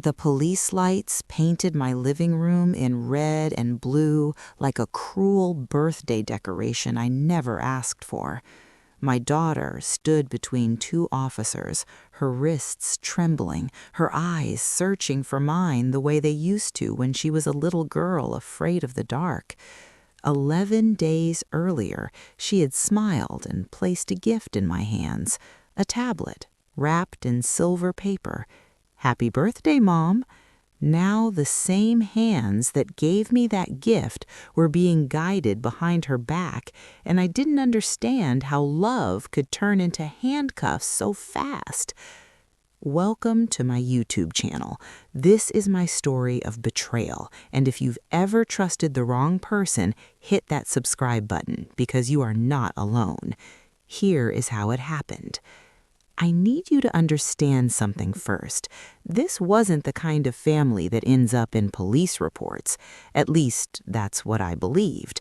The police lights painted my living room in red and blue like a cruel birthday decoration I never asked for. My daughter stood between two officers, her wrists trembling, her eyes searching for mine the way they used to when she was a little girl afraid of the dark. 11 days earlier, she had smiled and placed a gift in my hands, a tablet wrapped in silver paper. "Happy birthday, Mom." Now the same hands that gave me that gift were being guided behind her back, and I didn't understand how love could turn into handcuffs so fast. Welcome to my YouTube channel. This is my story of betrayal, and if you've ever trusted the wrong person, hit that subscribe button because you are not alone. Here is how it happened. I need you to understand something first. This wasn't the kind of family that ends up in police reports. At least, that's what I believed.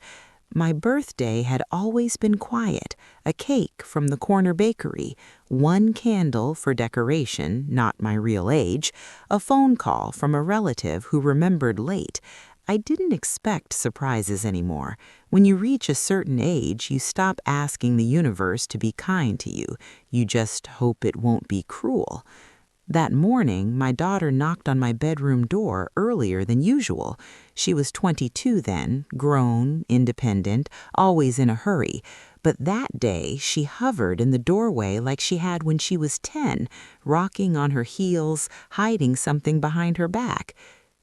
My birthday had always been quiet, a cake from the corner bakery, one candle for decoration, not my real age, a phone call from a relative who remembered late. I didn't expect surprises anymore. When you reach a certain age, you stop asking the universe to be kind to you. You just hope it won't be cruel. That morning, my daughter knocked on my bedroom door earlier than usual. She was 22 then, grown, independent, always in a hurry. But that day, she hovered in the doorway like she had when she was 10, rocking on her heels, hiding something behind her back.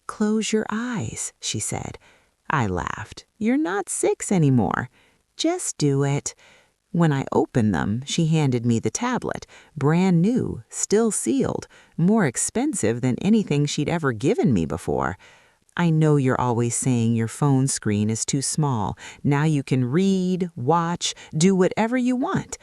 "Close your eyes," she said. I laughed. "You're not 6 anymore. Just do it." When I opened them, she handed me the tablet, brand new, still sealed, more expensive than anything she'd ever given me before. "I know you're always saying your phone screen is too small. Now you can read, watch, do whatever you want."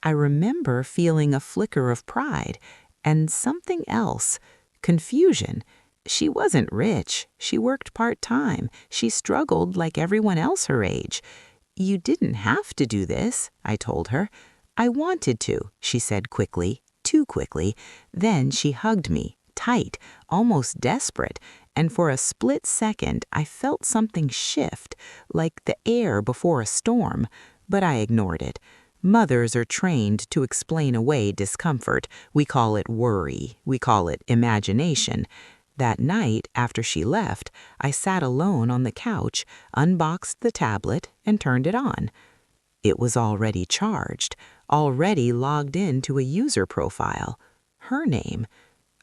I remember feeling a flicker of pride and something else, confusion. She wasn't rich. She worked part-time. She struggled like everyone else her age. "You didn't have to do this," I told her. "I wanted to," she said quickly, too quickly. Then she hugged me, tight, almost desperate, and for a split second I felt something shift, like the air before a storm, but I ignored it. Mothers are trained to explain away discomfort. We call it worry. We call it imagination. That night, after she left, I sat alone on the couch, unboxed the tablet, and turned it on. It was already charged, already logged in to a user profile. Her name.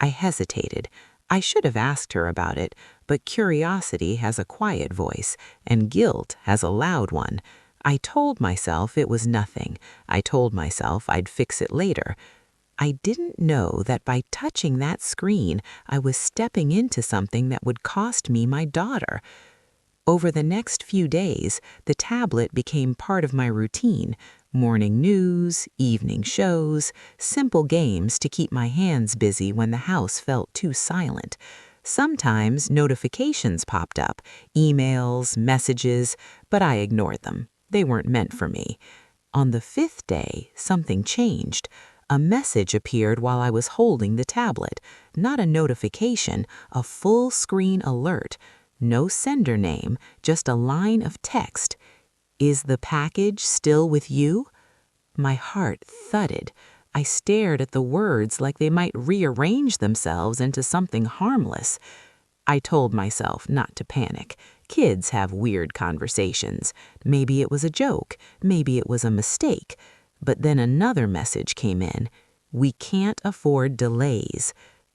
I hesitated. I should have asked her about it, but curiosity has a quiet voice, and guilt has a loud one. I told myself it was nothing. I told myself I'd fix it later. I didn't know that by touching that screen, I was stepping into something that would cost me my daughter. Over the next few days, the tablet became part of my routine. Morning news, evening shows, simple games to keep my hands busy when the house felt too silent. Sometimes notifications popped up, emails, messages, but I ignored them. They weren't meant for me. On the 5th day, something changed. A message appeared while I was holding the tablet. Not a notification, a full-screen alert. No sender name, just a line of text. "Is the package still with you?" My heart thudded. I stared at the words like they might rearrange themselves into something harmless. I told myself not to panic. Kids have weird conversations. Maybe it was a joke. Maybe it was a mistake. But then another message came in. "We can't afford delays."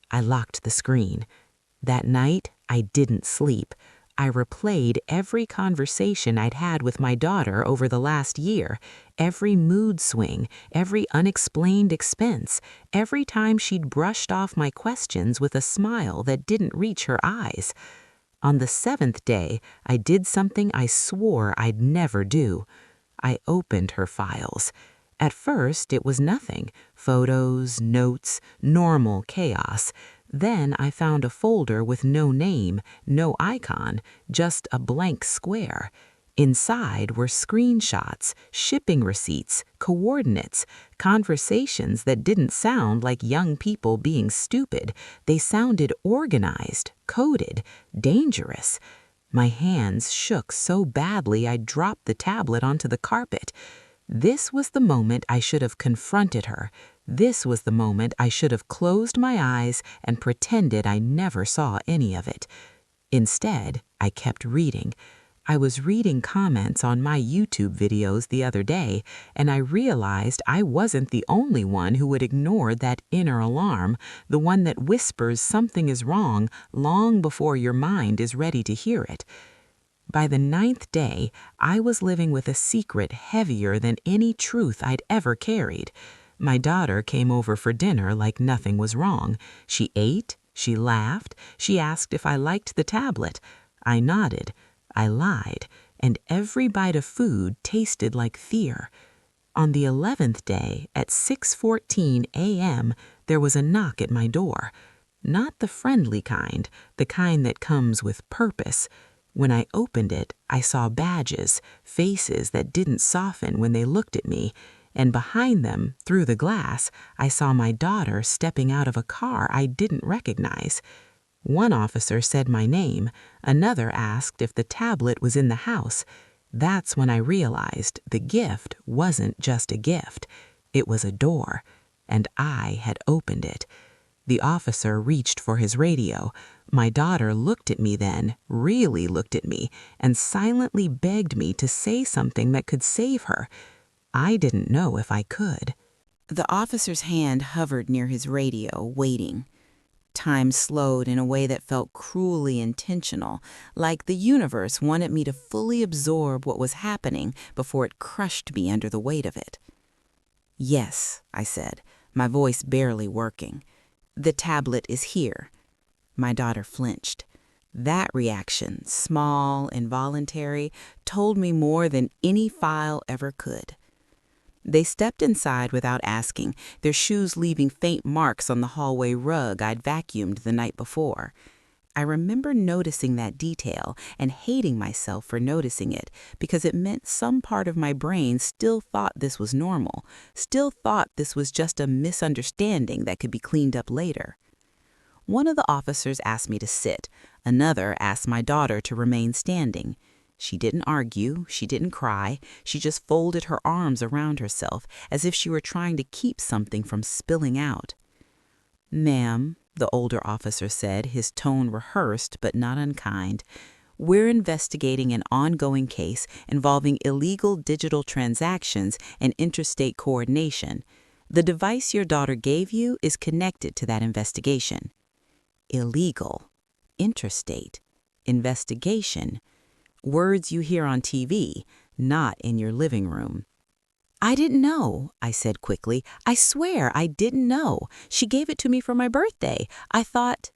I locked the screen. That night, I didn't sleep. I replayed every conversation I'd had with my daughter over the last year, every mood swing, every unexplained expense, every time she'd brushed off my questions with a smile that didn't reach her eyes. On the 7th day, I did something I swore I'd never do. I opened her files. At first, it was nothing. Photos, notes, normal chaos. Then I found a folder with no name, no icon, just a blank square. Inside were screenshots, shipping receipts, coordinates, conversations that didn't sound like young people being stupid. They sounded organized, coded, dangerous. My hands shook so badly I dropped the tablet onto the carpet. This was the moment I should have confronted her. This was the moment I should have closed my eyes and pretended I never saw any of it. Instead, I kept reading. I was reading comments on my YouTube videos the other day, and I realized I wasn't the only one who would ignore that inner alarm, the one that whispers something is wrong long before your mind is ready to hear it. By the 9th day, I was living with a secret heavier than any truth I'd ever carried. My daughter came over for dinner like nothing was wrong. She ate, she laughed, she asked if I liked the tablet. I nodded. I lied, and every bite of food tasted like fear. On the 11th day, at 6:14 a.m., there was a knock at my door. Not the friendly kind, the kind that comes with purpose. When I opened it, I saw badges, faces that didn't soften when they looked at me, and behind them, through the glass, I saw my daughter stepping out of a car I didn't recognize. One officer said my name, another asked if the tablet was in the house. That's when I realized the gift wasn't just a gift. It was a door, and I had opened it. The officer reached for his radio. My daughter looked at me then, really looked at me, and silently begged me to say something that could save her. I didn't know if I could. The officer's hand hovered near his radio, waiting. Time slowed in a way that felt cruelly intentional, like the universe wanted me to fully absorb what was happening before it crushed me under the weight of it. "Yes," I said, my voice barely working. "The tablet is here." My daughter flinched. That reaction, small, involuntary, told me more than any file ever could. They stepped inside without asking, their shoes leaving faint marks on the hallway rug I'd vacuumed the night before. I remember noticing that detail and hating myself for noticing it because it meant some part of my brain still thought this was normal, still thought this was just a misunderstanding that could be cleaned up later. One of the officers asked me to sit. Another asked my daughter to remain standing. She didn't argue, she didn't cry, she just folded her arms around herself as if she were trying to keep something from spilling out. "Ma'am," the older officer said, his tone rehearsed but not unkind, "we're investigating an ongoing case involving illegal digital transactions and interstate coordination. The device your daughter gave you is connected to that investigation." Illegal, interstate, investigation. Words you hear on TV, not in your living room. "I didn't know," I said quickly. "I swear I didn't know. She gave it to me for my birthday. I thought—"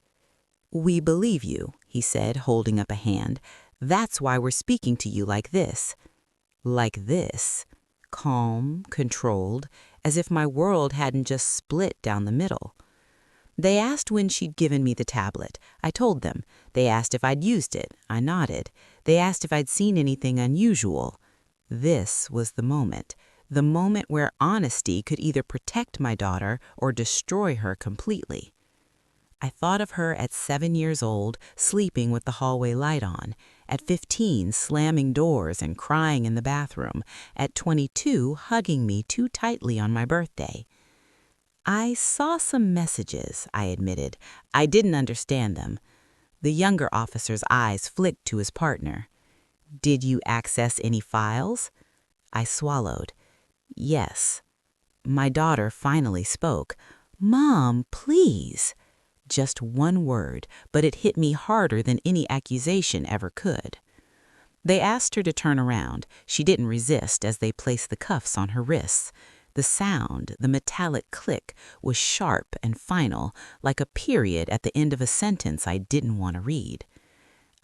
"We believe you," he said, holding up a hand. "That's why we're speaking to you like this." Like this. Calm, controlled, as if my world hadn't just split down the middle. They asked when she'd given me the tablet. I told them. They asked if I'd used it. I nodded. They asked if I'd seen anything unusual. This was the moment where honesty could either protect my daughter or destroy her completely. I thought of her at 7 years old, sleeping with the hallway light on. At 15, slamming doors and crying in the bathroom. At 22, hugging me too tightly on my birthday. I saw some messages, I admitted. I didn't understand them. The younger officer's eyes flicked to his partner. "Did you access any files?" I swallowed. "Yes." My daughter finally spoke. "Mom, please." Just one word, but it hit me harder than any accusation ever could. They asked her to turn around. She didn't resist as they placed the cuffs on her wrists. The sound, the metallic click, was sharp and final, like a period at the end of a sentence I didn't want to read.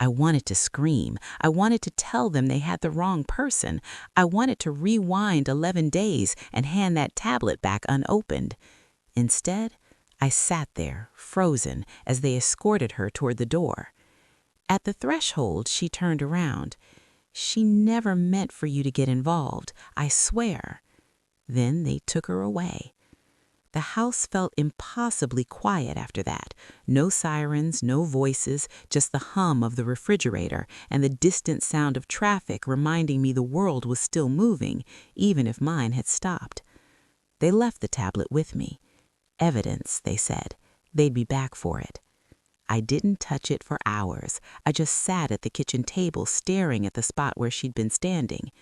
I wanted to scream. I wanted to tell them they had the wrong person. I wanted to rewind 11 days and hand that tablet back unopened. Instead, I sat there, frozen, as they escorted her toward the door. At the threshold, she turned around. She never meant for you to get involved, I swear." Then they took her away. The house felt impossibly quiet after that. No sirens, no voices, just the hum of the refrigerator and the distant sound of traffic reminding me the world was still moving, even if mine had stopped. They left the tablet with me. Evidence, they said. They'd be back for it. I didn't touch it for hours. I just sat at the kitchen table staring at the spot where she'd been standing.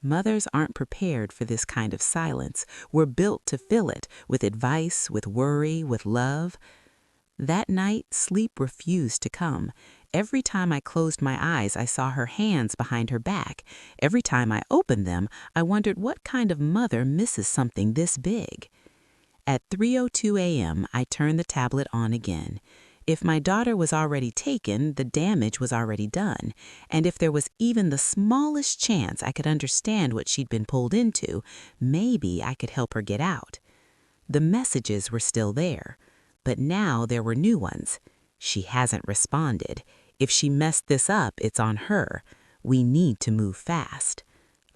Mothers aren't prepared for this kind of silence. We're built to fill it with advice, with worry, with love. That night, sleep refused to come. Every time I closed my eyes, I saw her hands behind her back. Every time I opened them, I wondered what kind of mother misses something this big. At 3:02 a.m., I turned the tablet on again. If my daughter was already taken, the damage was already done. And if there was even the smallest chance I could understand what she'd been pulled into, maybe I could help her get out. The messages were still there, but now there were new ones. She hasn't responded. If she messed this up, it's on her. We need to move fast.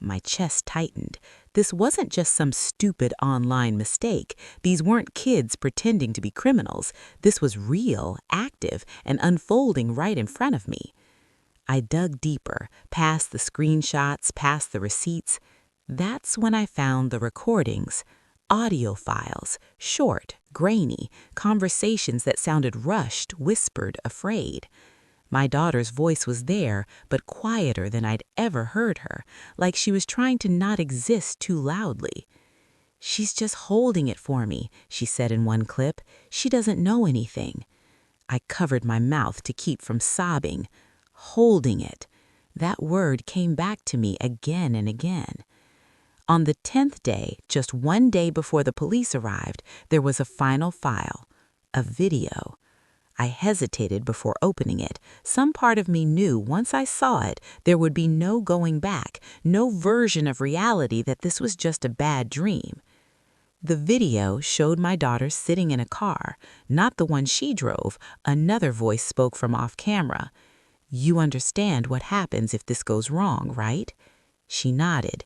My chest tightened. This wasn't just some stupid online mistake. These weren't kids pretending to be criminals. This was real, active, and unfolding right in front of me. I dug deeper, past the screenshots, past the receipts. That's when I found the recordings. Audio files, short, grainy, conversations that sounded rushed, whispered, afraid. My daughter's voice was there, but quieter than I'd ever heard her, like she was trying to not exist too loudly. "She's just holding it for me," she said in one clip. "She doesn't know anything." I covered my mouth to keep from sobbing. Holding it. That word came back to me again and again. On the 10th day, just one day before the police arrived, there was a final file, a video. I hesitated before opening it. Some part of me knew once I saw it, there would be no going back, no version of reality that this was just a bad dream. The video showed my daughter sitting in a car, not the one she drove. Another voice spoke from off camera. "You understand what happens if this goes wrong, right?" She nodded.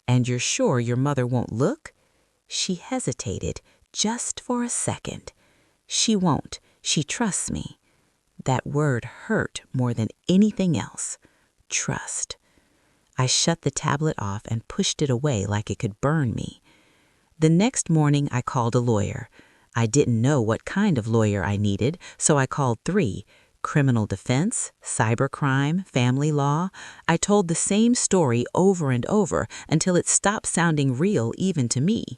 "And you're sure your mother won't look?" She hesitated, just for a second. "She won't. She trusts me." That word hurt more than anything else. Trust. I shut the tablet off and pushed it away like it could burn me. The next morning, I called a lawyer. I didn't know what kind of lawyer I needed, so I called 3. Criminal defense, cybercrime, family law. I told the same story over and over until it stopped sounding real even to me.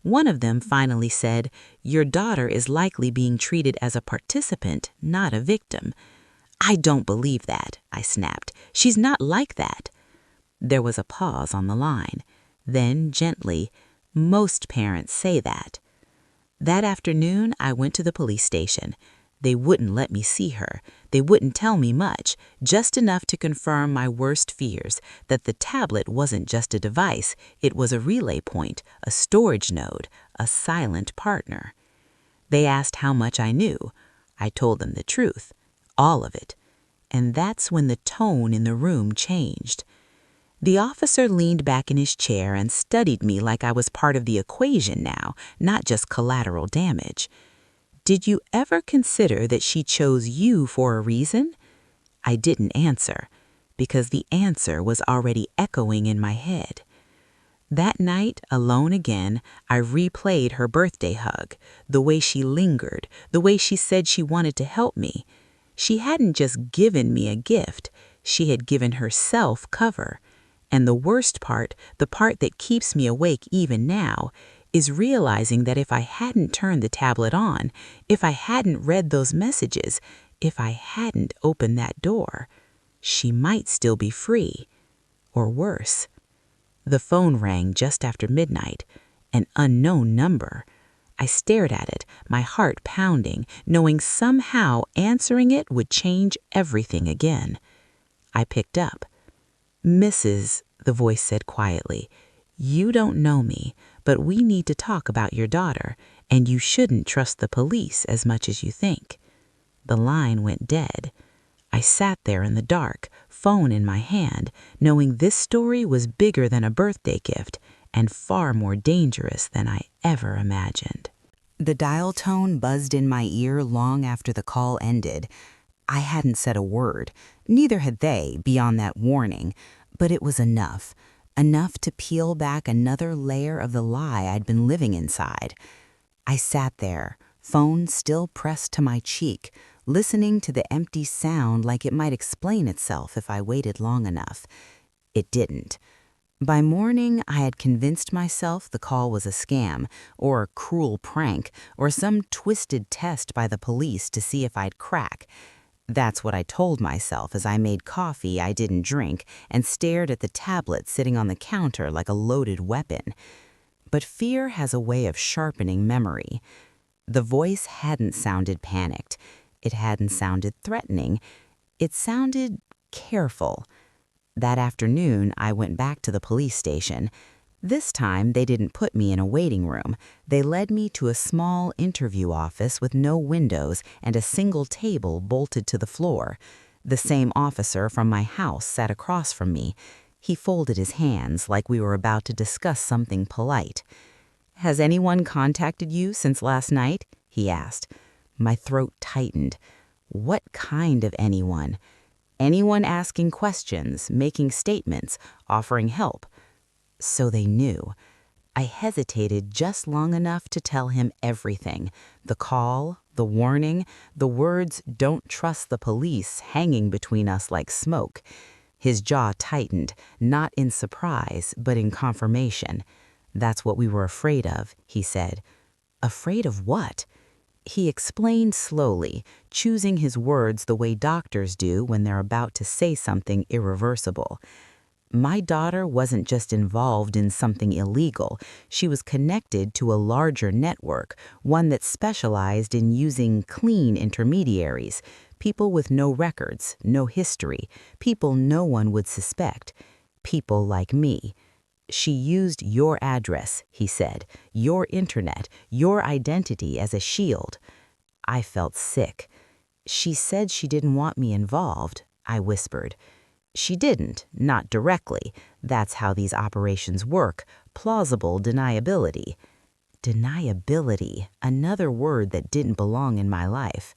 One of them finally said, "Your daughter is likely being treated as a participant, not a victim." "I don't believe that," I snapped. "She's not like that." There was a pause on the line. Then, gently, "Most parents say that." That afternoon, I went to the police station. They wouldn't let me see her. They wouldn't tell me much, just enough to confirm my worst fears, that the tablet wasn't just a device, it was a relay point, a storage node, a silent partner. They asked how much I knew. I told them the truth, all of it. And that's when the tone in the room changed. The officer leaned back in his chair and studied me like I was part of the equation now, not just collateral damage. "Did you ever consider that she chose you for a reason?" I didn't answer, because the answer was already echoing in my head. That night, alone again, I replayed her birthday hug, the way she lingered, the way she said she wanted to help me. She hadn't just given me a gift, she had given herself cover. And the worst part, the part that keeps me awake even now, is realizing that if I hadn't turned the tablet on, if I hadn't read those messages, if I hadn't opened that door, she might still be free. Or worse. The phone rang just after midnight, an unknown number. I stared at it, my heart pounding, knowing somehow answering it would change everything again. I picked up. "Mrs.," the voice said quietly, "you don't know me, but we need to talk about your daughter, and you shouldn't trust the police as much as you think." The line went dead. I sat there in the dark, phone in my hand, knowing this story was bigger than a birthday gift and far more dangerous than I ever imagined. The dial tone buzzed in my ear long after the call ended. I hadn't said a word, neither had they, beyond that warning, but it was enough. Enough to peel back another layer of the lie I'd been living inside. I sat there, phone still pressed to my cheek, listening to the empty sound like it might explain itself if I waited long enough. It didn't. By morning, I had convinced myself the call was a scam, or a cruel prank, or some twisted test by the police to see if I'd crack. That's what I told myself as I made coffee I didn't drink and stared at the tablet sitting on the counter like a loaded weapon. But fear has a way of sharpening memory. The voice hadn't sounded panicked. It hadn't sounded threatening. It sounded careful. That afternoon, I went back to the police station. This time, they didn't put me in a waiting room. They led me to a small interview office with no windows and a single table bolted to the floor. The same officer from my house sat across from me. He folded his hands like we were about to discuss something polite. "Has anyone contacted you since last night?" he asked. My throat tightened. What kind of anyone? Anyone asking questions, making statements, offering help. So they knew. I hesitated just long enough to tell him everything. The call, the warning, the words "don't trust the police" hanging between us like smoke. His jaw tightened, not in surprise, but in confirmation. "That's what we were afraid of," he said. Afraid of what? He explained slowly, choosing his words the way doctors do when they're about to say something irreversible. My daughter wasn't just involved in something illegal. She was connected to a larger network, one that specialized in using clean intermediaries, people with no records, no history, people no one would suspect, people like me. "She used your address," he said, "your internet, your identity as a shield." I felt sick. "She said she didn't want me involved," I whispered. "She didn't, not directly. That's how these operations work, plausible deniability." Deniability, another word that didn't belong in my life.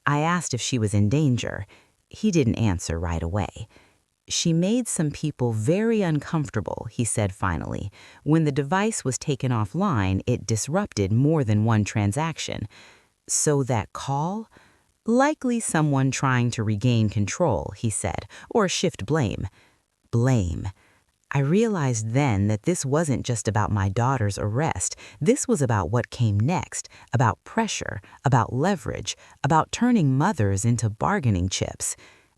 I asked if she was in danger. He didn't answer right away. "She made some people very uncomfortable," he said finally. "When the device was taken offline, it disrupted more than one transaction." "So that call?" "Likely someone trying to regain control," he said, "or shift blame." Blame. I realized then that this wasn't just about my daughter's arrest. This was about what came next, about pressure, about leverage, about turning mothers into bargaining chips.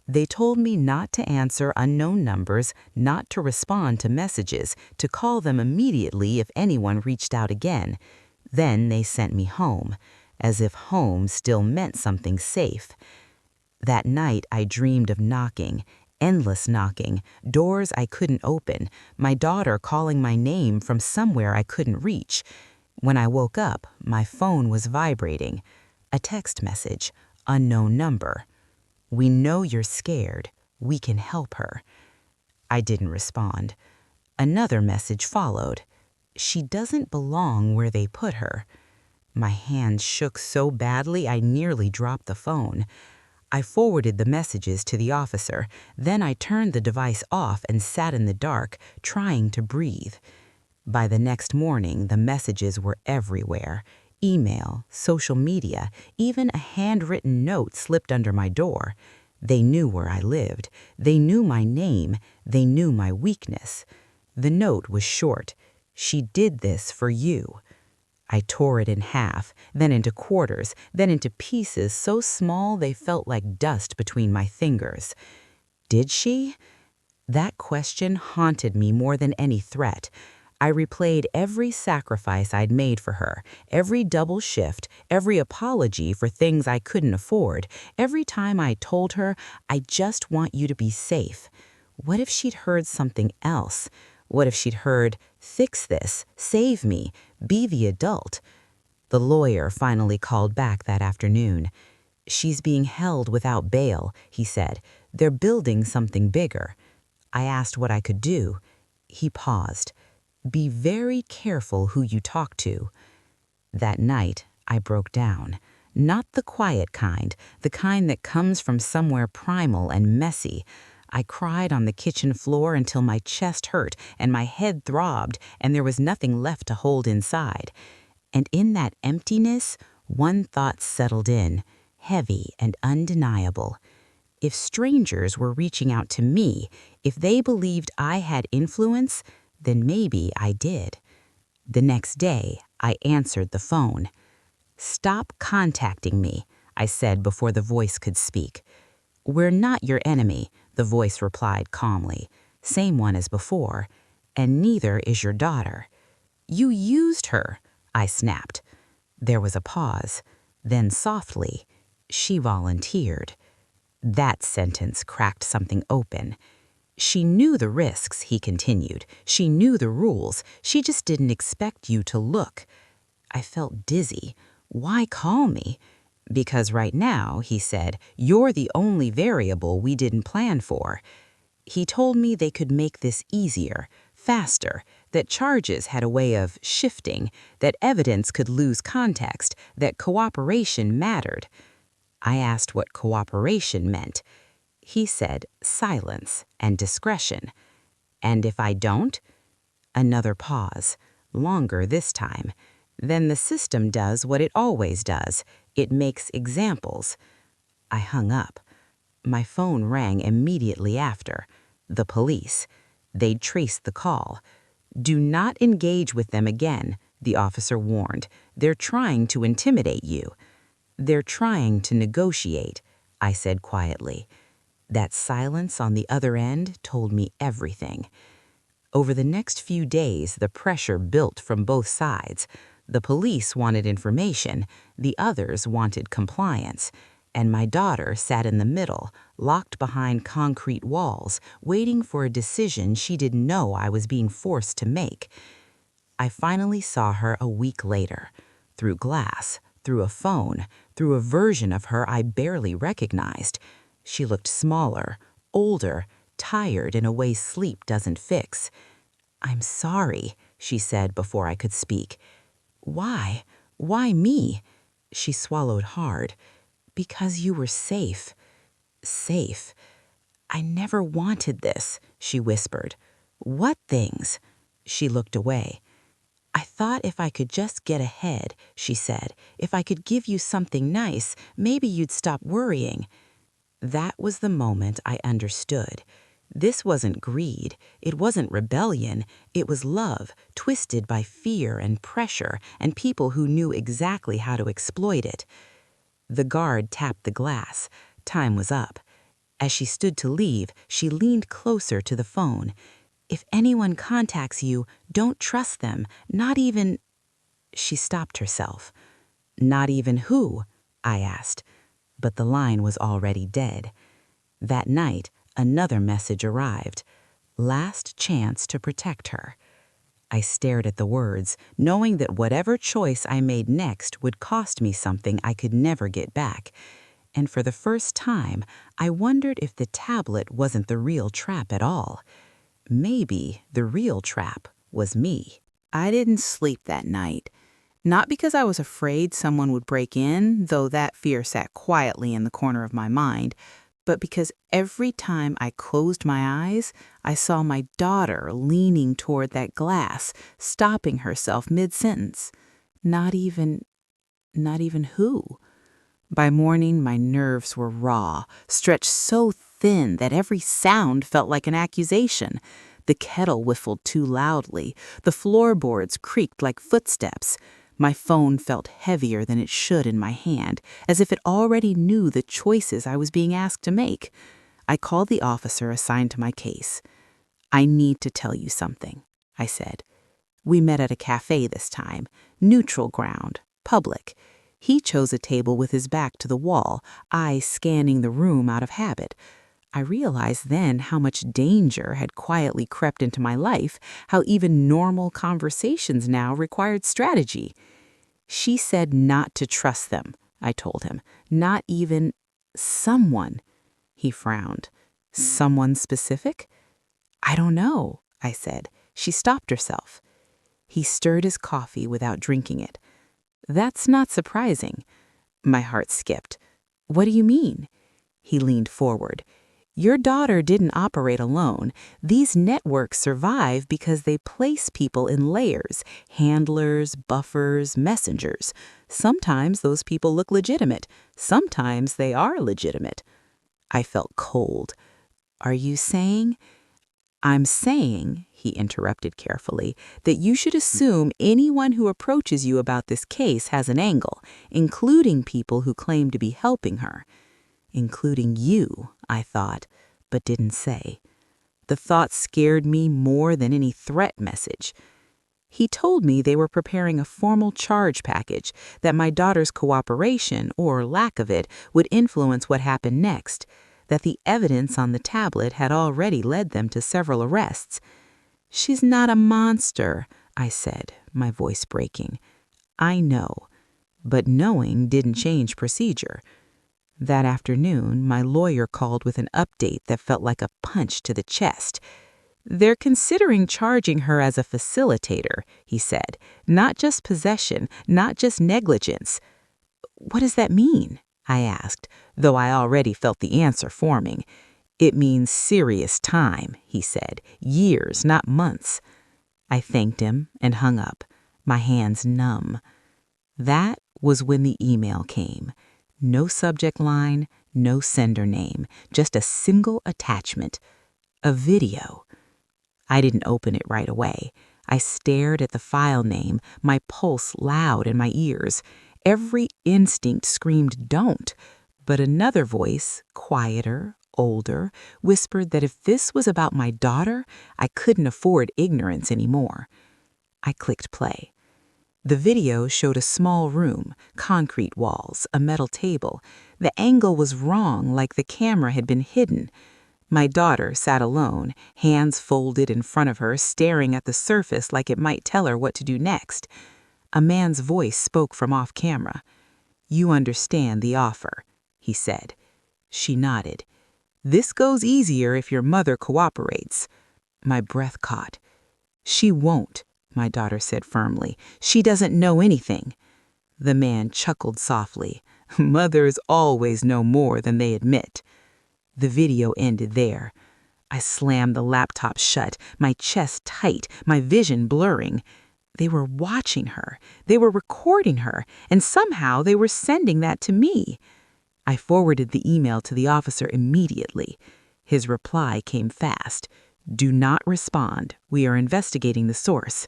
They told me not to answer unknown numbers, not to respond to messages, to call them immediately if anyone reached out again. Then they sent me home, as if home still meant something safe. That night I dreamed of knocking, endless knocking, doors I couldn't open, my daughter calling my name from somewhere I couldn't reach. When I woke up, my phone was vibrating. A text message, unknown number. "We know you're scared. We can help her." I didn't respond. Another message followed. "She doesn't belong where they put her." My hands shook so badly I nearly dropped the phone. I forwarded the messages to the officer. Then I turned the device off and sat in the dark, trying to breathe. By the next morning, the messages were everywhere. Email, social media, even a handwritten note slipped under my door. They knew where I lived. They knew my name. They knew my weakness. The note was short. "She did this for you." I tore it in half, then into quarters, then into pieces so small they felt like dust between my fingers. Did she? That question haunted me more than any threat. I replayed every sacrifice I'd made for her, every double shift, every apology for things I couldn't afford, every time I told her, "I just want you to be safe." What if she'd heard something else? What if she'd heard, "Fix this, save me, be the adult"? The lawyer finally called back that afternoon. "She's being held without bail," he said. "They're building something bigger." I asked what I could do. He paused. "Be very careful who you talk to." That night, I broke down. Not the quiet kind, the kind that comes from somewhere primal and messy. I cried on the kitchen floor until my chest hurt and my head throbbed and there was nothing left to hold inside. And in that emptiness, one thought settled in, heavy and undeniable. If strangers were reaching out to me, if they believed I had influence, then maybe I did. The next day, I answered the phone. "Stop contacting me," I said before the voice could speak. "We're not your enemy," the voice replied calmly. "Same one as before. And neither is your daughter." "You used her," I snapped. There was a pause. Then softly, "She volunteered." That sentence cracked something open. "She knew the risks," he continued. "She knew the rules. She just didn't expect you to look." I felt dizzy. "Why call me?" "Because right now," he said, "you're the only variable we didn't plan for." He told me they could make this easier, faster, that charges had a way of shifting, that evidence could lose context, that cooperation mattered. I asked what cooperation meant. He said silence and discretion. "And if I don't?" Another pause, longer this time. "Then the system does what it always does. It makes examples." I hung up. My phone rang immediately after. The police. They'd traced the call. "Do not engage with them again," the officer warned. "They're trying to intimidate you." "They're trying to negotiate," I said quietly. That silence on the other end told me everything. Over the next few days, the pressure built from both sides. The police wanted information, the others wanted compliance, and my daughter sat in the middle, locked behind concrete walls, waiting for a decision she didn't know I was being forced to make. I finally saw her a week later, through glass, through a phone, through a version of her I barely recognized. She looked smaller, older, tired in a way sleep doesn't fix. "I'm sorry," she said before I could speak. "Why? Why me?" She swallowed hard. "Because you were safe." Safe. "I never wanted this," she whispered. "What things?" She looked away. "I thought if I could just get ahead," she said, "if I could give you something nice, maybe you'd stop worrying." That was the moment I understood. This wasn't greed, it wasn't rebellion, it was love, twisted by fear and pressure and people who knew exactly how to exploit it. The guard tapped the glass. Time was up. As she stood to leave, she leaned closer to the phone. "If anyone contacts you, don't trust them, not even—" She stopped herself. "Not even who?" I asked. But the line was already dead. That night, another message arrived. Last chance to protect her. I stared at the words, knowing that whatever choice I made next would cost me something I could never get back. And for the first time, I wondered if the tablet wasn't the real trap at all. Maybe the real trap was me. I didn't sleep that night. Not because I was afraid someone would break in, though that fear sat quietly in the corner of my mind, but because every time I closed my eyes, I saw my daughter leaning toward that glass, stopping herself mid-sentence. Not even who? By morning, my nerves were raw, stretched so thin that every sound felt like an accusation. The kettle whiffled too loudly. The floorboards creaked like footsteps. My phone felt heavier than it should in my hand, as if it already knew the choices I was being asked to make. I called the officer assigned to my case. "I need to tell you something," I said. We met at a cafe this time, neutral ground, public. He chose a table with his back to the wall, I scanning the room out of habit. I realized then how much danger had quietly crept into my life, how even normal conversations now required strategy. "She said not to trust them," I told him. Not even someone. He frowned. Someone specific? I don't know, I said. She stopped herself. He stirred his coffee without drinking it. That's not surprising. My heart skipped. What do you mean? He leaned forward. Your daughter didn't operate alone. These networks survive because they place people in layers, handlers, buffers, messengers. Sometimes those people look legitimate. Sometimes they are legitimate. I felt cold. Are you saying? I'm saying, he interrupted carefully, that you should assume anyone who approaches you about this case has an angle, including people who claim to be helping her. Including you, I thought, but didn't say. The thought scared me more than any threat message. He told me they were preparing a formal charge package, that my daughter's cooperation, or lack of it, would influence what happened next, that the evidence on the tablet had already led them to several arrests. She's not a monster, I said, my voice breaking. I know, but knowing didn't change procedure. That afternoon, my lawyer called with an update that felt like a punch to the chest. They're considering charging her as a facilitator, he said. Not just possession, not just negligence. What does that mean? I asked, though I already felt the answer forming. It means serious time, he said. Years, not months. I thanked him and hung up, my hands numb. That was when the email came. No subject line, no sender name, just a single attachment. A video. I didn't open it right away. I stared at the file name, my pulse loud in my ears. Every instinct screamed, don't. But another voice, quieter, older, whispered that if this was about my daughter, I couldn't afford ignorance anymore. I clicked play. The video showed a small room, concrete walls, a metal table. The angle was wrong, like the camera had been hidden. My daughter sat alone, hands folded in front of her, staring at the surface like it might tell her what to do next. A man's voice spoke from off camera. You understand the offer, he said. She nodded. This goes easier if your mother cooperates. My breath caught. She won't, my daughter said firmly. She doesn't know anything. The man chuckled softly. Mothers always know more than they admit. The video ended there. I slammed the laptop shut, my chest tight, my vision blurring. They were watching her. They were recording her, and somehow they were sending that to me. I forwarded the email to the officer immediately. His reply came fast. Do not respond. We are investigating the source.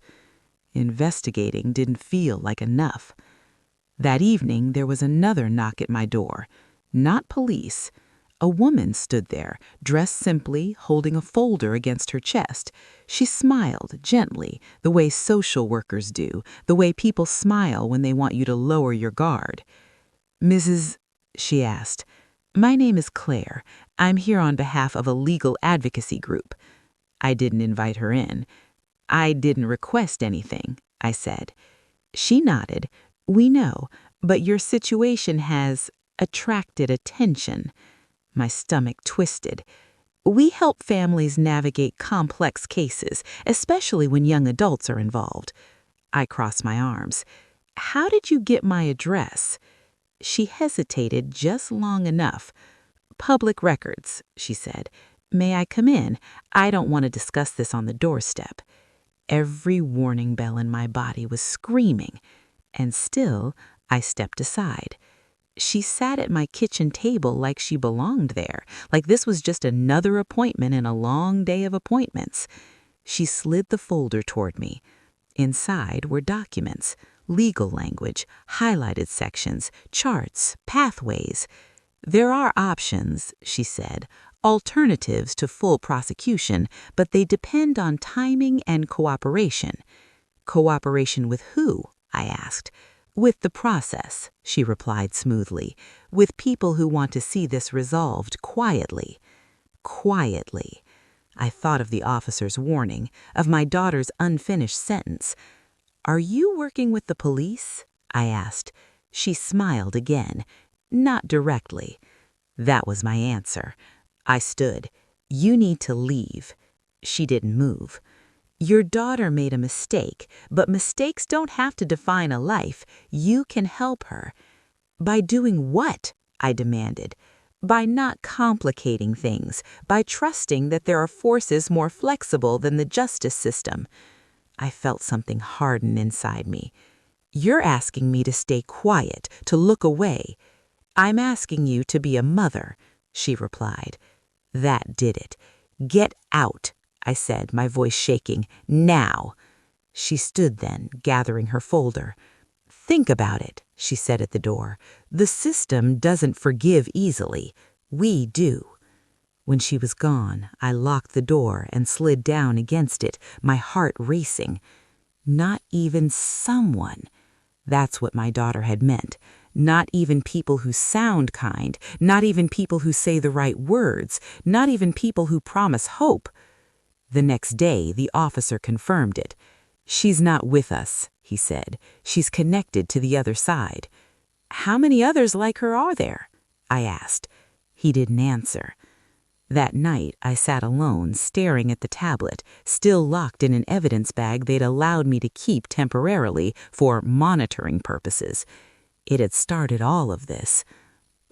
Investigating didn't feel like enough. That evening, there was another knock at my door. Not police. A woman stood there, dressed simply, holding a folder against her chest. She smiled gently, the way social workers do, the way people smile when they want you to lower your guard. Mrs. she asked. My name is Claire. I'm here on behalf of a legal advocacy group. I didn't invite her in. I didn't request anything, I said. She nodded. We know, but your situation has attracted attention. My stomach twisted. We help families navigate complex cases, especially when young adults are involved. I crossed my arms. How did you get my address? She hesitated just long enough. Public records, she said. May I come in? I don't want to discuss this on the doorstep. Every warning bell in my body was screaming, and still I stepped aside. She sat at my kitchen table like she belonged there, like this was just another appointment in a long day of appointments. She slid the folder toward me. Inside were documents, legal language, highlighted sections, charts, pathways. There are options, she said, alternatives to full prosecution, but they depend on timing and cooperation. Cooperation with who? I asked. With the process, she replied smoothly, with people who want to see this resolved quietly. Quietly. I thought of the officer's warning, of my daughter's unfinished sentence. Are you working with the police? I asked. She smiled again, not directly. That was my answer. I stood. You need to leave. She didn't move. Your daughter made a mistake, but mistakes don't have to define a life. You can help her. By doing what? I demanded. By not complicating things, by trusting that there are forces more flexible than the justice system. I felt something harden inside me. You're asking me to stay quiet, to look away. I'm asking you to be a mother, she replied. That did it. Get out, I said, my voice shaking. Now. She stood then, gathering her folder. Think about it, she said at the door. The system doesn't forgive easily. We do. When she was gone, I locked the door and slid down against it, my heart racing. Not even someone. That's what my daughter had meant. Not even people who sound kind, not even people who say the right words, not even people who promise hope. The next day, the officer confirmed it. She's not with us, he said. She's connected to the other side. How many others like her are there? I asked. He didn't answer. That night, I sat alone, staring at the tablet, still locked in an evidence bag they'd allowed me to keep temporarily for monitoring purposes. It had started all of this.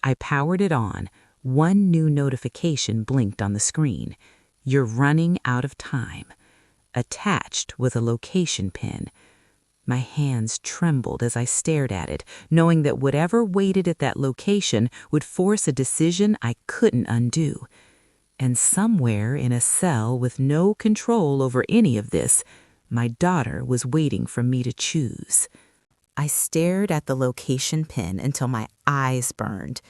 I powered it on. One new notification blinked on the screen. You're running out of time. Attached was a location pin. My hands trembled as I stared at it, knowing that whatever waited at that location would force a decision I couldn't undo. And somewhere in a cell with no control over any of this, my daughter was waiting for me to choose. I stared at the location pin until my eyes burned.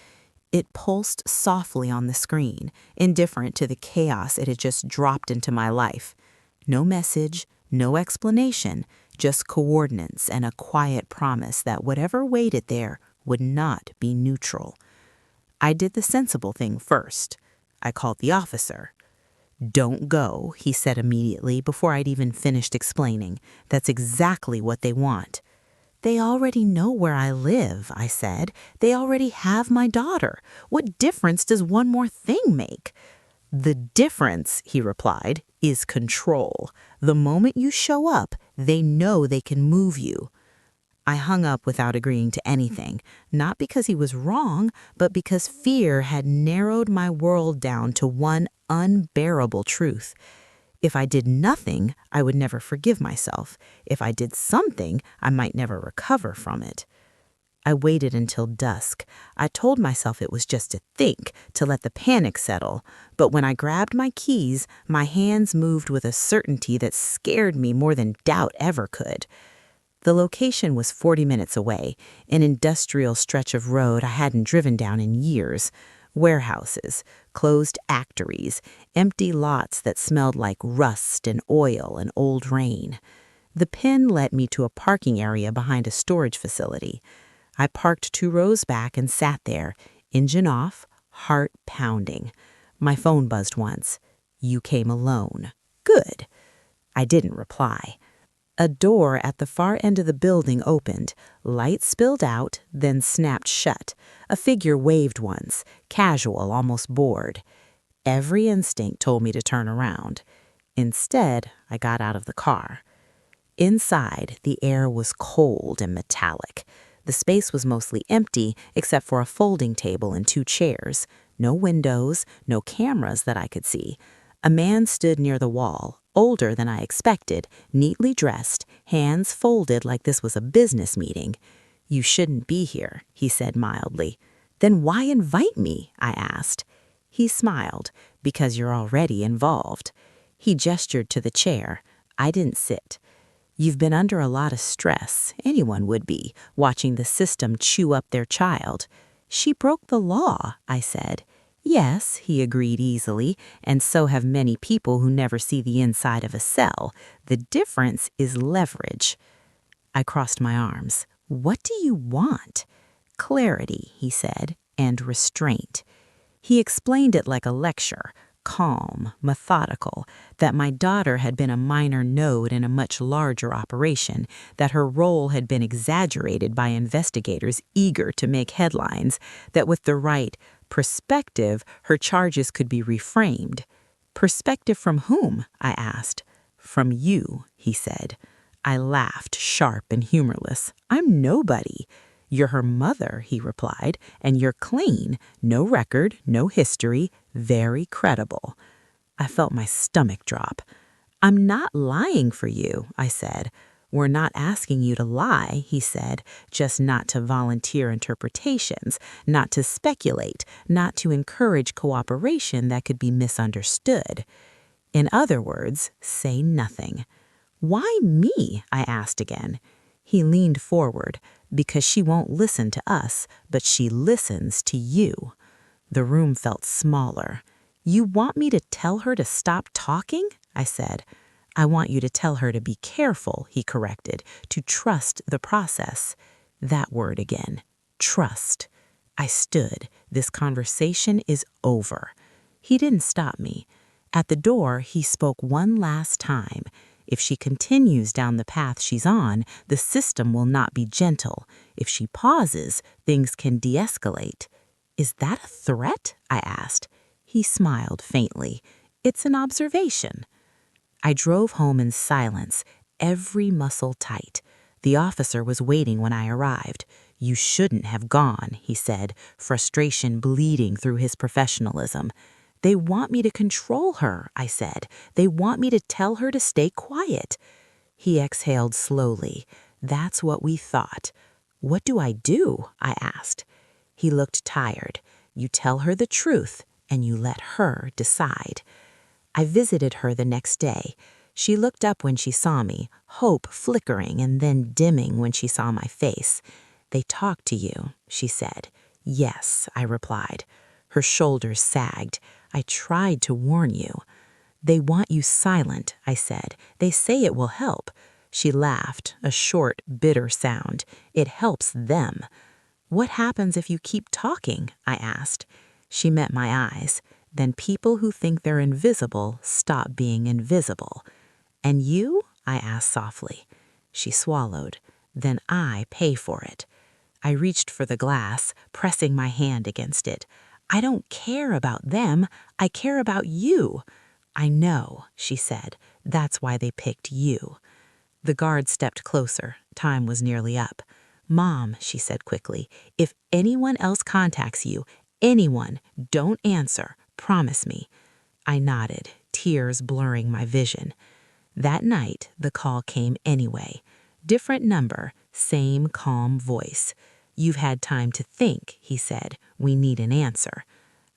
It pulsed softly on the screen, indifferent to the chaos it had just dropped into my life. No message, no explanation, just coordinates and a quiet promise that whatever waited there would not be neutral. I did the sensible thing first. I called the officer. Don't go, he said immediately before I'd even finished explaining. That's exactly what they want. They already know where I live, I said. They already have my daughter. What difference does one more thing make? The difference, he replied, is control. The moment you show up, they know they can move you. I hung up without agreeing to anything, not because he was wrong, but because fear had narrowed my world down to one unbearable truth. If I did nothing, I would never forgive myself. If I did something, I might never recover from it. I waited until dusk. I told myself it was just a think, to let the panic settle. But when I grabbed my keys, my hands moved with a certainty that scared me more than doubt ever could. The location was 40 minutes away, an industrial stretch of road I hadn't driven down in years. Warehouses, closed actories, empty lots that smelled like rust and oil and old rain. The pin led me to a parking area behind a storage facility. I parked 2 rows back and sat there, engine off, heart pounding. My phone buzzed once. You came alone. Good. I didn't reply. A door at the far end of the building opened. Light spilled out, then snapped shut. A figure waved once, casual, almost bored. Every instinct told me to turn around. Instead, I got out of the car. Inside, the air was cold and metallic. The space was mostly empty except for a folding table and 2 chairs. No windows, no cameras that I could see. A man stood near the wall, older than I expected, neatly dressed, hands folded like this was a business meeting. You shouldn't be here, he said mildly. Then why invite me? I asked. He smiled, because you're already involved. He gestured to the chair. I didn't sit. You've been under a lot of stress, anyone would be, watching the system chew up their child. She broke the law, I said. Yes, he agreed easily, and so have many people who never see the inside of a cell. The difference is leverage. I crossed my arms. What do you want? Clarity, he said, and restraint. He explained it like a lecture. calm, methodical, that my daughter had been a minor node in a much larger operation, that her role had been exaggerated by investigators eager to make headlines, that with the right perspective, her charges could be reframed. Perspective from whom? I asked. From you, he said. I laughed, sharp and humorless. I'm nobody. You're her mother, he replied, and you're clean. No record, no history, very credible. I felt my stomach drop. I'm not lying for you, I said. We're not asking you to lie, he said, just not to volunteer interpretations, not to speculate, not to encourage cooperation that could be misunderstood. In other words, say nothing. Why me? I asked again. He leaned forward. Because she won't listen to us, but she listens to you. The room felt smaller. You want me to tell her to stop talking? I said. I want you to tell her to be careful, he corrected, to trust the process. That word again. Trust. I stood. This conversation is over. He didn't stop me. At the door, he spoke one last time. If she continues down the path she's on, the system will not be gentle. If she pauses, things can de-escalate. Is that a threat? I asked. He smiled faintly. It's an observation. I drove home in silence, every muscle tight. The officer was waiting when I arrived. You shouldn't have gone, he said, frustration bleeding through his professionalism. They want me to control her, I said. They want me to tell her to stay quiet. He exhaled slowly. That's what we thought. What do I do? I asked. He looked tired. You tell her the truth, and you let her decide. I visited her the next day. She looked up when she saw me, hope flickering and then dimming when she saw my face. They talked to you, she said. Yes, I replied. Her shoulders sagged. I tried to warn you. They want you silent, I said. They say it will help. She laughed, a short, bitter sound. It helps them. What happens if you keep talking? I asked. She met my eyes. Then people who think they're invisible stop being invisible. And you? I asked softly. She swallowed. Then I pay for it. I reached for the glass, pressing my hand against it. I don't care about them. I care about you. I know, she said. That's why they picked you. The guard stepped closer. Time was nearly up. Mom, she said quickly, if anyone else contacts you, anyone, don't answer. Promise me. I nodded, tears blurring my vision. That night, the call came anyway. Different number, same calm voice. You've had time to think, he said. We need an answer.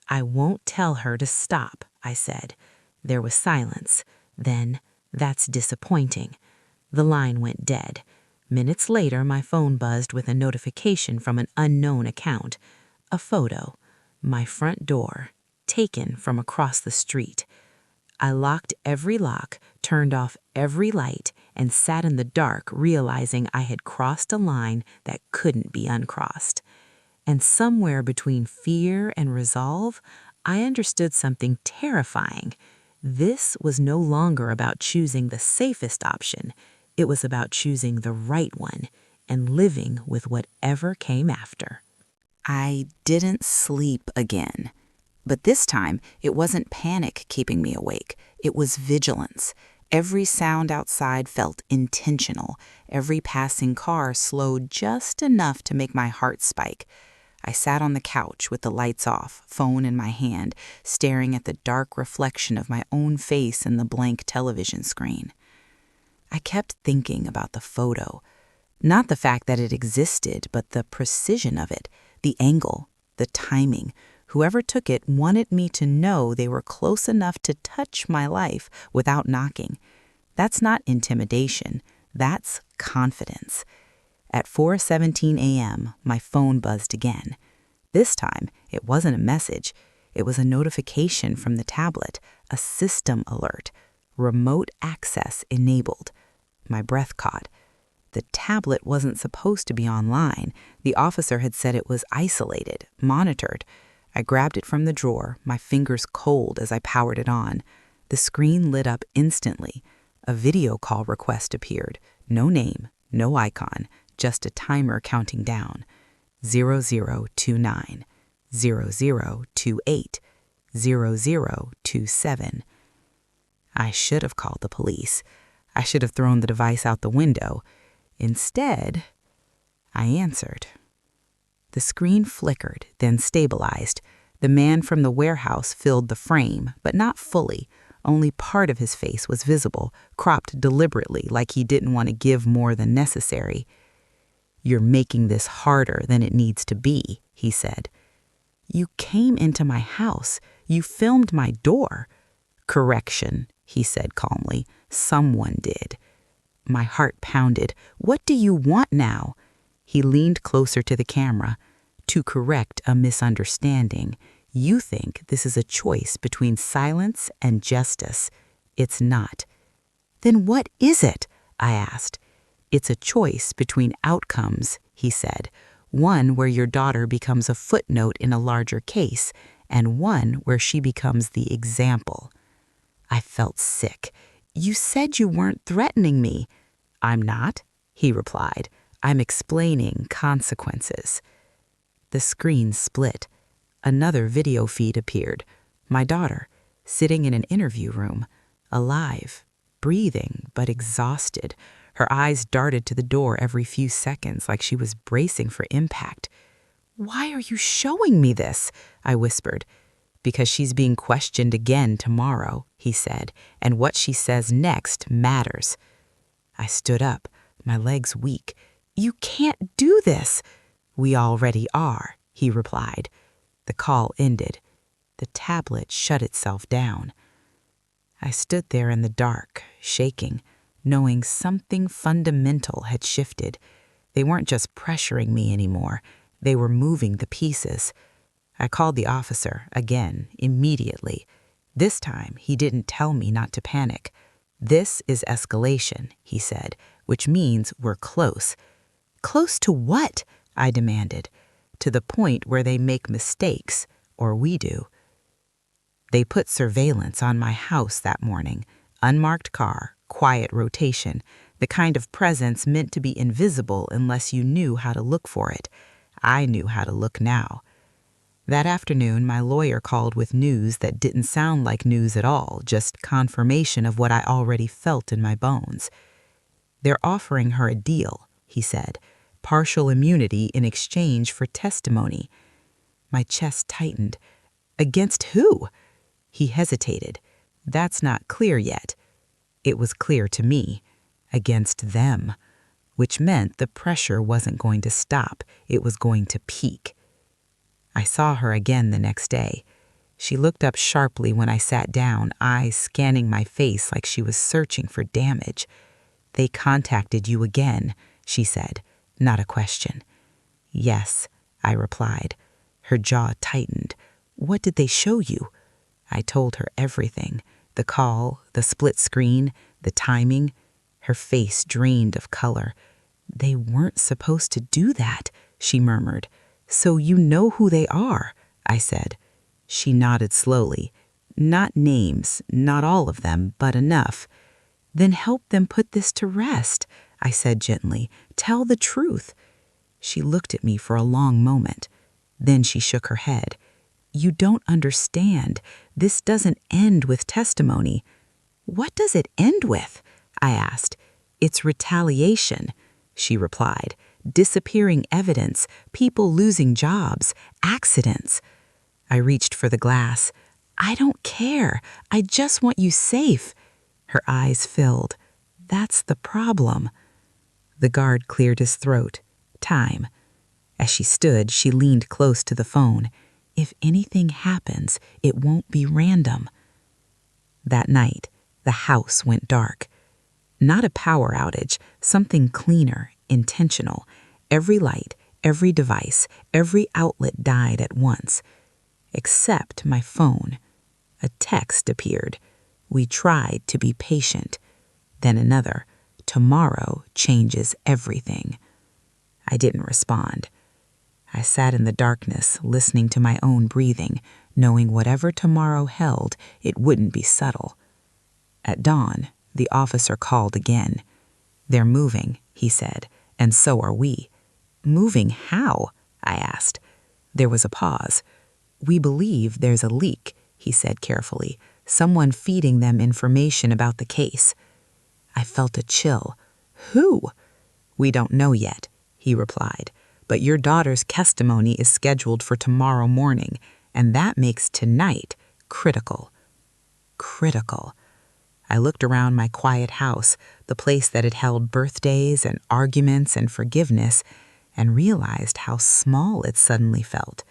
I won't tell her to stop, I said. There was silence. Then, that's disappointing. The line went dead. Minutes later, my phone buzzed with a notification from an unknown account. A photo. My front door. Taken from across the street. I locked every lock, turned off every light, and sat in the dark realizing I had crossed a line that couldn't be uncrossed. And somewhere between fear and resolve, I understood something terrifying. This was no longer about choosing the safest option. It was about choosing the right one and living with whatever came after. I didn't sleep again. But this time, it wasn't panic keeping me awake. It was vigilance. Every sound outside felt intentional. Every passing car slowed just enough to make my heart spike. I sat on the couch with the lights off, phone in my hand, staring at the dark reflection of my own face in the blank television screen. I kept thinking about the photo. Not the fact that it existed, but the precision of it, the angle, the timing. Whoever took it wanted me to know they were close enough to touch my life without knocking. That's not intimidation. That's confidence. At 4:17 a.m., my phone buzzed again. This time, it wasn't a message. It was a notification from the tablet, a system alert. Remote access enabled. My breath caught. The tablet wasn't supposed to be online. The officer had said it was isolated, monitored. I grabbed it from the drawer, my fingers cold as I powered it on. The screen lit up instantly. A video call request appeared. No name, no icon, just a timer counting down. 0029, 0028, 0027. I should have called the police. I should have thrown the device out the window. Instead, I answered. The screen flickered, then stabilized. The man from the warehouse filled the frame, but not fully. Only part of his face was visible, cropped deliberately like he didn't want to give more than necessary. "You're making this harder than it needs to be," he said. "You came into my house. You filmed my door." "Correction," he said calmly. "Someone did." My heart pounded. "What do you want now?" He leaned closer to the camera. "To correct a misunderstanding. You think this is a choice between silence and justice. It's not." "Then what is it?" I asked. "It's a choice between outcomes," he said. "One where your daughter becomes a footnote in a larger case, and one where she becomes the example." I felt sick. "You said you weren't threatening me." "I'm not," he replied. "I'm explaining consequences." The screen split. Another video feed appeared. My daughter, sitting in an interview room, alive, breathing, but exhausted. Her eyes darted to the door every few seconds like she was bracing for impact. "Why are you showing me this?" I whispered. "Because she's being questioned again tomorrow," he said, "and what she says next matters." I stood up, my legs weak. "You can't do this." "We already are," he replied. The call ended. The tablet shut itself down. I stood there in the dark, shaking, knowing something fundamental had shifted. They weren't just pressuring me anymore. They were moving the pieces. I called the officer, again, immediately. This time, he didn't tell me not to panic. "This is escalation," he said, "which means we're close." "Close to what?" I demanded. "To the point where they make mistakes, or we do." They put surveillance on my house that morning. Unmarked car, quiet rotation, the kind of presence meant to be invisible unless you knew how to look for it. I knew how to look now. That afternoon, my lawyer called with news that didn't sound like news at all, just confirmation of what I already felt in my bones. "They're offering her a deal," he said. "Partial immunity in exchange for testimony." My chest tightened. "Against who?" He hesitated. "That's not clear yet." It was clear to me. Against them. Which meant the pressure wasn't going to stop. It was going to peak. I saw her again the next day. She looked up sharply when I sat down, eyes scanning my face like she was searching for damage. "They contacted you again," she said, not a question. "Yes," I replied. Her jaw tightened. "What did they show you?" I told her everything. The call, the split screen, the timing. Her face drained of color. "They weren't supposed to do that," she murmured. "So you know who they are," I said. She nodded slowly. "Not names, not all of them, but enough." "Then help them put this to rest," I said gently. "Tell the truth." She looked at me for a long moment. Then she shook her head. "You don't understand. This doesn't end with testimony." "What does it end with?" I asked. "It's retaliation," she replied. "Disappearing evidence, people losing jobs, accidents." I reached for the glass. "I don't care. I just want you safe." Her eyes filled. "That's the problem." The guard cleared his throat. Time. As she stood, she leaned close to the phone. "If anything happens, it won't be random." That night, the house went dark. Not a power outage, something cleaner, intentional. Every light, every device, every outlet died at once. Except my phone. A text appeared. "We tried to be patient." Then another. "Tomorrow changes everything." I didn't respond. I sat in the darkness, listening to my own breathing, knowing whatever tomorrow held, it wouldn't be subtle. At dawn, the officer called again. "They're moving," he said, "and so are we." "Moving how?" I asked. There was a pause. "We believe there's a leak," he said carefully, "someone feeding them information about the case." I felt a chill. "Who?" "We don't know yet," he replied, "but your daughter's testimony is scheduled for tomorrow morning, and that makes tonight critical." Critical. I looked around my quiet house, the place that had held birthdays and arguments and forgiveness, and realized how small it suddenly felt.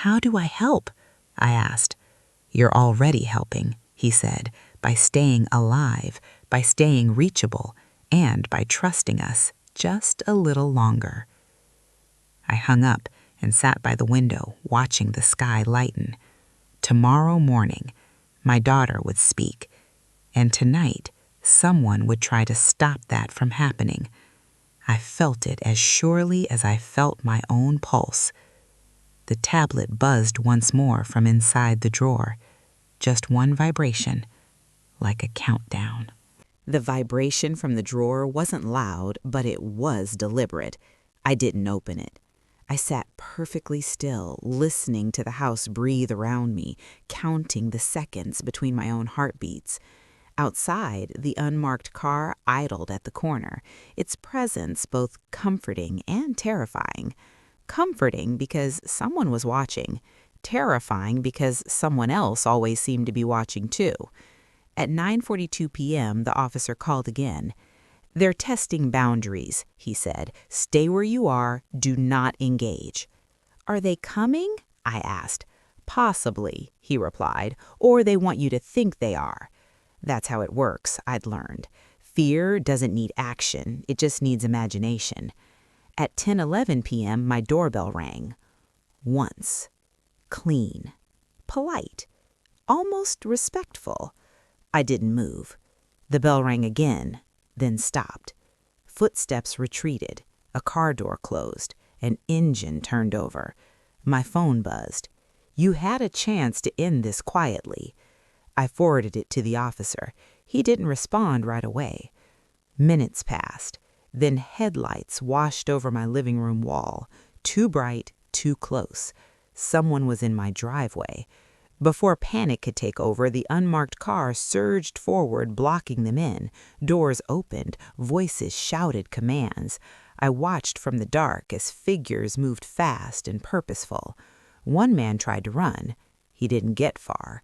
"How do I help?" I asked. "You're already helping," he said, "by staying alive, by staying reachable, and by trusting us just a little longer." I hung up and sat by the window, watching the sky lighten. Tomorrow morning, my daughter would speak, and tonight, someone would try to stop that from happening. I felt it as surely as I felt my own pulse. The tablet buzzed once more from inside the drawer. Just one vibration, like a countdown. The vibration from the drawer wasn't loud, but it was deliberate. I didn't open it. I sat perfectly still, listening to the house breathe around me, counting the seconds between my own heartbeats. Outside, the unmarked car idled at the corner, its presence both comforting and terrifying. Comforting because someone was watching, terrifying because someone else always seemed to be watching too. At 9:42 p.m., the officer called again. "They're testing boundaries," he said. "Stay where you are. Do not engage." "Are they coming?" I asked. "Possibly," he replied, "or they want you to think they are." That's how it works, I'd learned. Fear doesn't need action, it just needs imagination. At 10:11 p.m., my doorbell rang. Once. Clean. Polite. Almost respectful. I didn't move. The bell rang again, then stopped. Footsteps retreated. A car door closed. An engine turned over. My phone buzzed. "You had a chance to end this quietly." I forwarded it to the officer. He didn't respond right away. Minutes passed. Then headlights washed over my living room wall. Too bright, too close. Someone was in my driveway. Before panic could take over, the unmarked car surged forward, blocking them in. Doors opened. Voices shouted commands. I watched from the dark as figures moved fast and purposeful. One man tried to run. He didn't get far.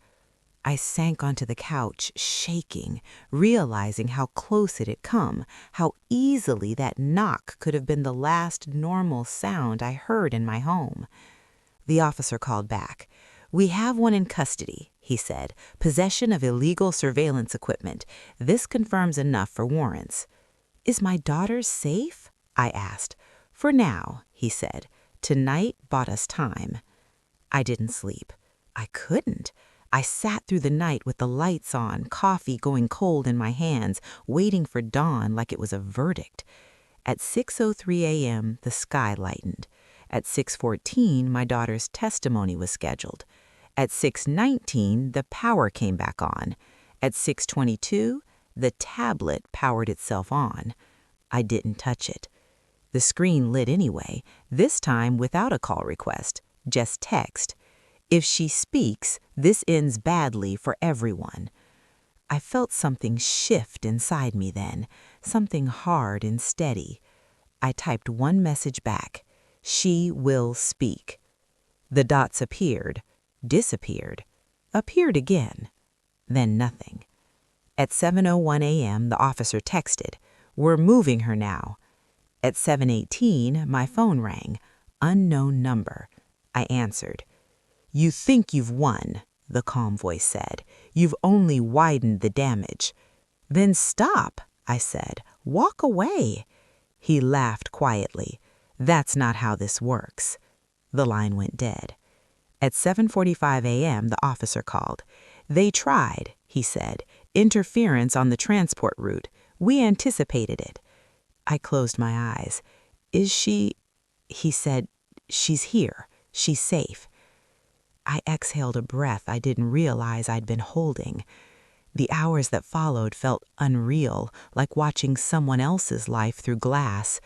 I sank onto the couch, shaking, realizing how close it had come, how easily that knock could have been the last normal sound I heard in my home. The officer called back. "We have one in custody," he said. "Possession of illegal surveillance equipment. This confirms enough for warrants." "Is my daughter safe?" I asked. "For now," he said. "Tonight bought us time." I didn't sleep. I couldn't. I sat through the night with the lights on, coffee going cold in my hands, waiting for dawn like it was a verdict. At 6:03 a.m., the sky lightened. At 6:14, my daughter's testimony was scheduled. At 6:19, the power came back on. At 6:22, the tablet powered itself on. I didn't touch it. The screen lit anyway, this time without a call request, just text. "If she speaks, this ends badly for everyone." I felt something shift inside me then, something hard and steady. I typed one message back. "She will speak." The dots appeared, disappeared, appeared again, then nothing. At 7:01 a.m., the officer texted, "We're moving her now." At 7:18, my phone rang. Unknown number. I answered. "You think you've won," the calm voice said. "You've only widened the damage." "Then stop," I said. "Walk away." He laughed quietly. "That's not how this works." The line went dead. At 7:45 a.m., the officer called. "They tried," he said. "Interference on the transport route. We anticipated it." I closed my eyes. "Is she," he said, "She's here. She's safe." I exhaled a breath I didn't realize I'd been holding. The hours that followed felt unreal, like watching someone else's life through glass.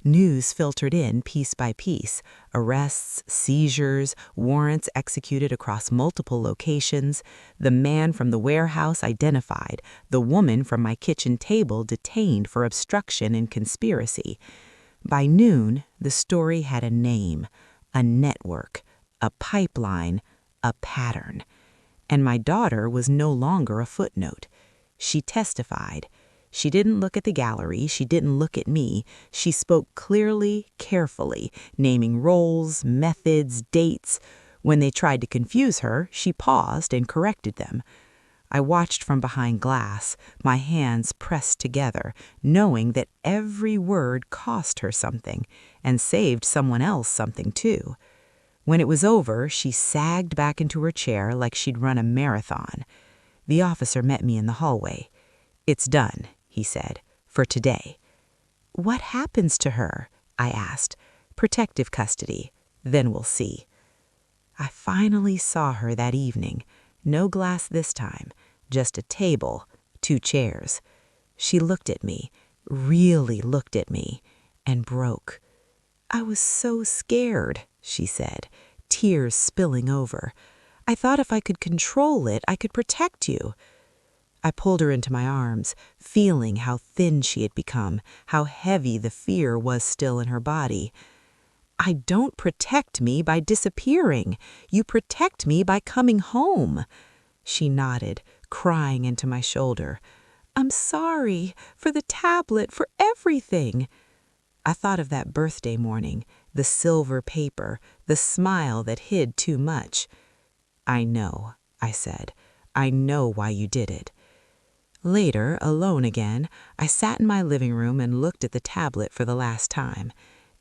News filtered in piece by piece: arrests, seizures, warrants executed across multiple locations, the man from the warehouse identified, the woman from my kitchen table detained for obstruction and conspiracy. By noon, the story had a name, a network, a pipeline, a pattern. And my daughter was no longer a footnote. She testified. She didn't look at the gallery. She didn't look at me. She spoke clearly, carefully, naming roles, methods, dates. When they tried to confuse her, she paused and corrected them. I watched from behind glass, my hands pressed together, knowing that every word cost her something and saved someone else something too. When it was over, she sagged back into her chair like she'd run a marathon. The officer met me in the hallway. "It's done," he said, "for today." "What happens to her?" I asked. "Protective custody. Then we'll see." I finally saw her that evening. No glass this time, just a table, 2 chairs. She looked at me, really looked at me, and broke. "I was so scared," she said, tears spilling over. "I thought if I could control it, I could protect you." I pulled her into my arms, feeling how thin she had become, how heavy the fear was still in her body. "I don't protect me by disappearing. You protect me by coming home." She nodded, crying into my shoulder. "I'm sorry, for the tablet, for everything." I thought of that birthday morning, the silver paper, the smile that hid too much. "I know," I said. "I know why you did it." Later, alone again, I sat in my living room and looked at the tablet for the last time.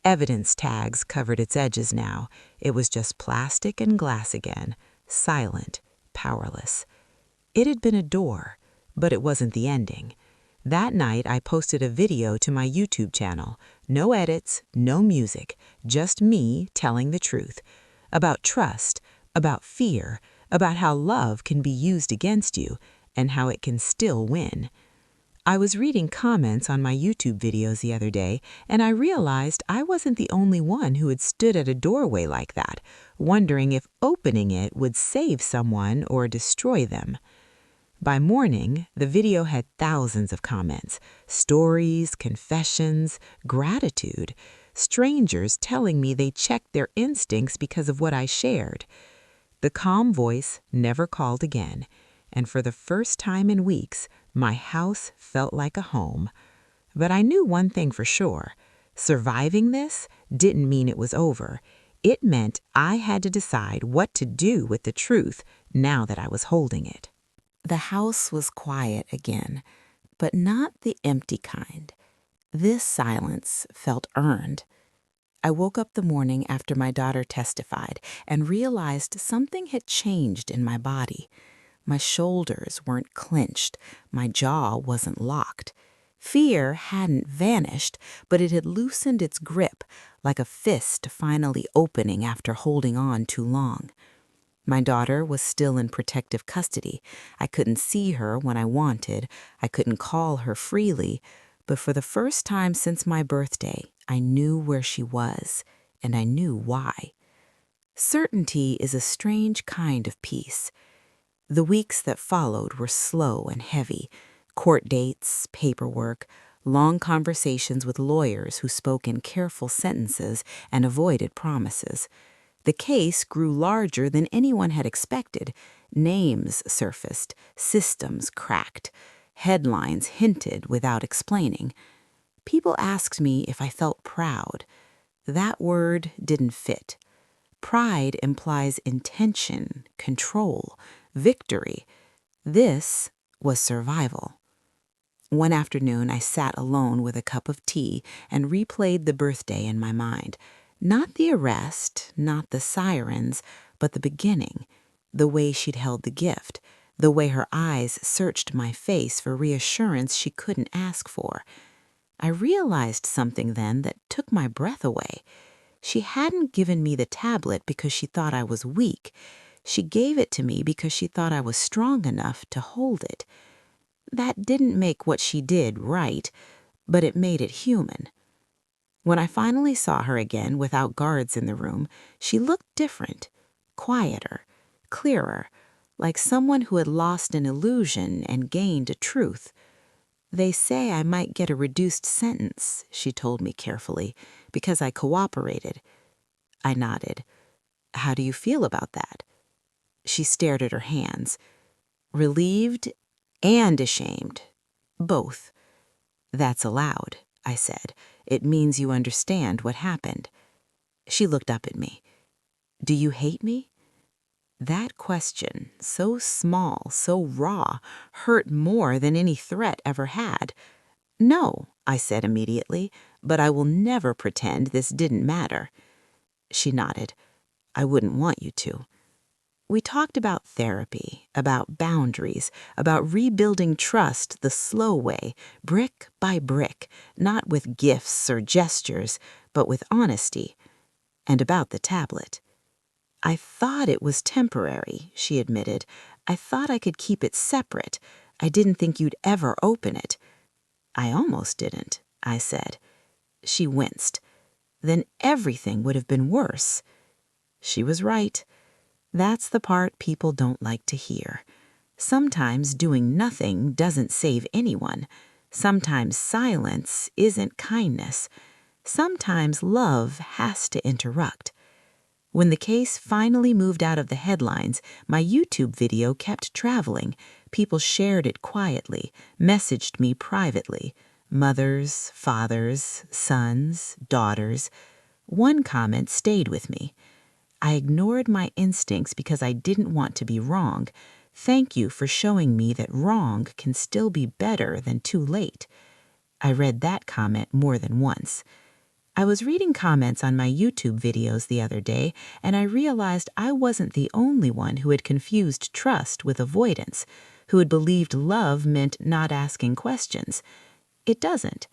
Evidence tags covered its edges now. It was just plastic and glass again, silent, powerless. It had been a door, but it wasn't the ending. That night, I posted a video to my YouTube channel. No edits, no music, just me telling the truth. About trust, about fear, about how love can be used against you, and how it can still win. I was reading comments on my YouTube videos the other day, and I realized I wasn't the only one who had stood at a doorway like that, wondering if opening it would save someone or destroy them. By morning, the video had thousands of comments, stories, confessions, gratitude, strangers telling me they checked their instincts because of what I shared. The calm voice never called again, and for the first time in weeks, my house felt like a home. But I knew one thing for sure. Surviving this didn't mean it was over. It meant I had to decide what to do with the truth now that I was holding it. The house was quiet again, but not the empty kind. This silence felt earned. I woke up the morning after my daughter testified and realized something had changed in my body. My shoulders weren't clenched, my jaw wasn't locked. Fear hadn't vanished, but it had loosened its grip, like a fist finally opening after holding on too long. My daughter was still in protective custody. I couldn't see her when I wanted. I couldn't call her freely. But for the first time since my birthday, I knew where she was, and I knew why. Certainty is a strange kind of peace. The weeks that followed were slow and heavy. Court dates, paperwork, long conversations with lawyers who spoke in careful sentences and avoided promises. The case grew larger than anyone had expected. Names surfaced, systems cracked, headlines hinted without explaining. People asked me if I felt proud. That word didn't fit. Pride implies intention, control, victory. This was survival. One afternoon, I sat alone with a cup of tea and replayed the birthday in my mind. Not the arrest, not the sirens, but the beginning, the way she'd held the gift, the way her eyes searched my face for reassurance she couldn't ask for. I realized something then that took my breath away. She hadn't given me the tablet because she thought I was weak. She gave it to me because she thought I was strong enough to hold it. That didn't make what she did right, but it made it human. When I finally saw her again without guards in the room, she looked different, quieter, clearer, like someone who had lost an illusion and gained a truth. "They say I might get a reduced sentence," she told me carefully, "because I cooperated." I nodded. "How do you feel about that?" She stared at her hands. "Relieved and ashamed. Both." "That's allowed," I said. "It means you understand what happened." She looked up at me. "Do you hate me?" That question, so small, so raw, hurt more than any threat ever had. "No," I said immediately, "but I will never pretend this didn't matter." She nodded. "I wouldn't want you to." We talked about therapy, about boundaries, about rebuilding trust the slow way, brick by brick, not with gifts or gestures, but with honesty, and about the tablet. "I thought it was temporary," she admitted. "I thought I could keep it separate. I didn't think you'd ever open it." "I almost didn't," I said. She winced. "Then everything would have been worse." She was right. That's the part people don't like to hear. Sometimes doing nothing doesn't save anyone. Sometimes silence isn't kindness. Sometimes love has to interrupt. When the case finally moved out of the headlines, my YouTube video kept traveling. People shared it quietly, messaged me privately. Mothers, fathers, sons, daughters. One comment stayed with me. "I ignored my instincts because I didn't want to be wrong. Thank you for showing me that wrong can still be better than too late." I read that comment more than once. I was reading comments on my YouTube videos the other day, and I realized I wasn't the only one who had confused trust with avoidance, who had believed love meant not asking questions. It doesn't.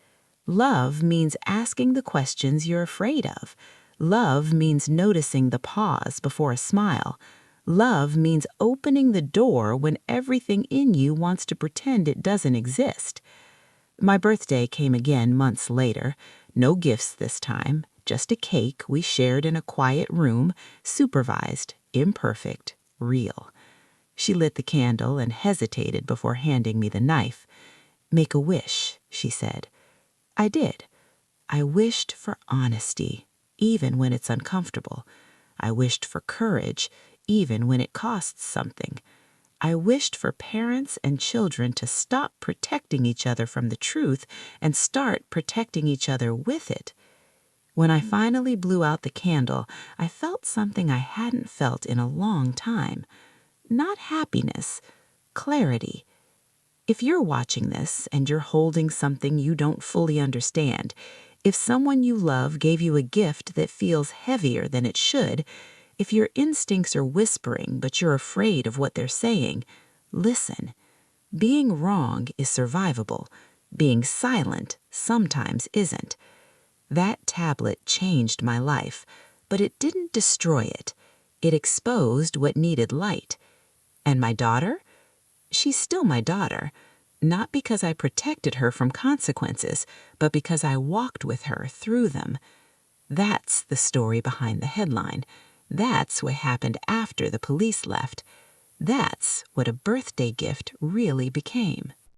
Love means asking the questions you're afraid of. Love means noticing the pause before a smile. Love means opening the door when everything in you wants to pretend it doesn't exist. My birthday came again months later. No gifts this time, just a cake we shared in a quiet room, supervised, imperfect, real. She lit the candle and hesitated before handing me the knife. "Make a wish," she said. I did. I wished for honesty, even when it's uncomfortable. I wished for courage, even when it costs something. I wished for parents and children to stop protecting each other from the truth and start protecting each other with it. When I finally blew out the candle, I felt something I hadn't felt in a long time. Not happiness, clarity. If you're watching this and you're holding something you don't fully understand, if someone you love gave you a gift that feels heavier than it should, if your instincts are whispering but you're afraid of what they're saying, listen. Being wrong is survivable. Being silent sometimes isn't. That tablet changed my life, but it didn't destroy it. It exposed what needed light. And my daughter? She's still my daughter. Not because I protected her from consequences, but because I walked with her through them. That's the story behind the headline. That's what happened after the police left. That's what a birthday gift really became.